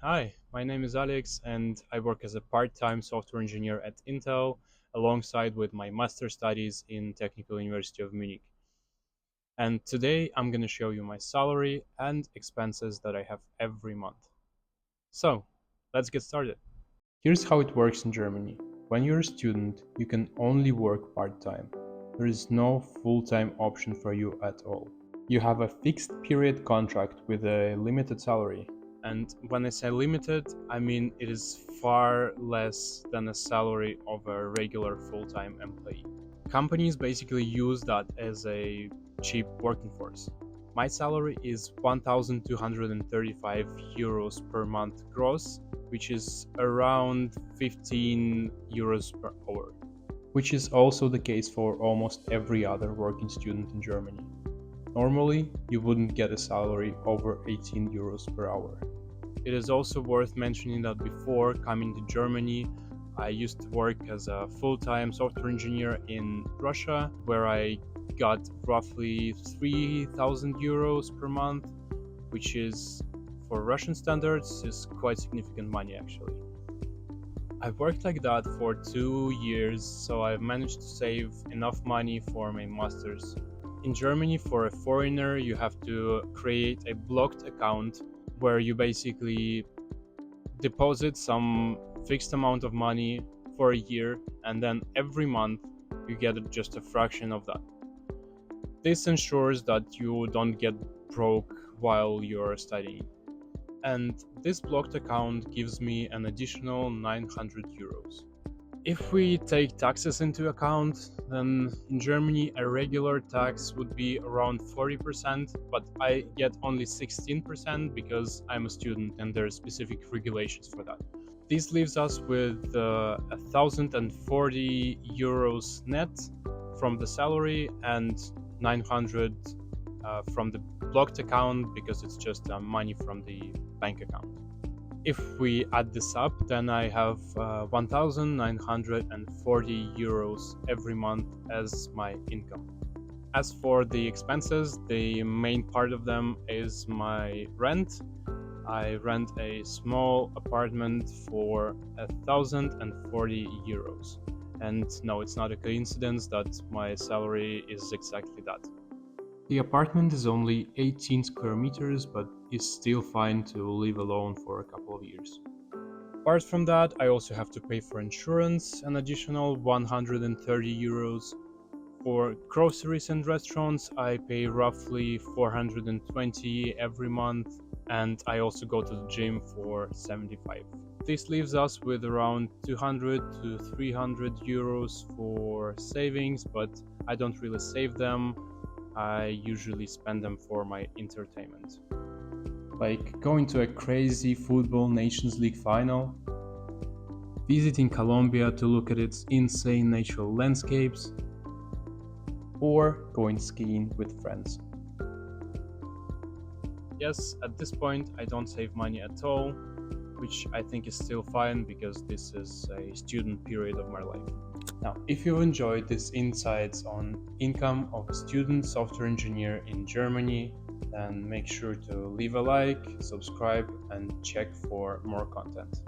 Hi, my name is Alex and I work as a part-time software engineer at Intel alongside with my master studies in Technical University of Munich. And today I'm going to show you my salary and expenses that I have every month. So, let's get started. Here's how it works in Germany. When you're a student, you can only work part-time. There is no full-time option for you at all. You have a fixed period contract with a limited salary. And when I say limited, I mean it is far less than a salary of a regular full-time employee. Companies basically use that as a cheap working force. My salary is 1,235 euros per month gross, which is around 15 euros per hour, which is also the case for almost every other working student in Germany. Normally, you wouldn't get a salary over 18 euros per hour. It is also worth mentioning that before coming to Germany, I used to work as a full-time software engineer in Russia, where I got roughly 3,000 euros per month, which is, for Russian standards, is quite significant money actually. I've worked like that for 2 years, so I've managed to save enough money for my master's. In Germany, for a foreigner, you have to create a blocked account where you basically deposit some fixed amount of money for a year, and then every month you get just a fraction of that. This ensures that you don't get broke while you're studying. And this blocked account gives me an additional 900 euros. If we take taxes into account, then in Germany a regular tax would be around 40%, but I get only 16% because I'm a student and there are specific regulations for that. This leaves us with 1,040 euros net from the salary and 900 from the blocked account because it's just money from the bank account. If we add this up, then I have 1,940 euros every month as my income. As for the expenses, the main part of them is my rent. I rent a small apartment for 1,040 euros. And no, it's not a coincidence that my salary is exactly that. The apartment is only 18 square meters, but is still fine to live alone for a couple of years. Apart from that, I also have to pay for insurance, an additional 130 euros. For groceries and restaurants, I pay roughly 420 every month, and I also go to the gym for 75. This leaves us with around 200 to 300 euros for savings, but I don't really save them. I usually spend them for my entertainment. Like going to a crazy football Nations League final, visiting Colombia to look at its insane natural landscapes, or going skiing with friends. Yes, at this point I don't save money at all, which I think is still fine because this is a student period of my life. Now, if you've enjoyed these insights on income of a student software engineer in Germany, then make sure to leave a like, subscribe, and check for more content.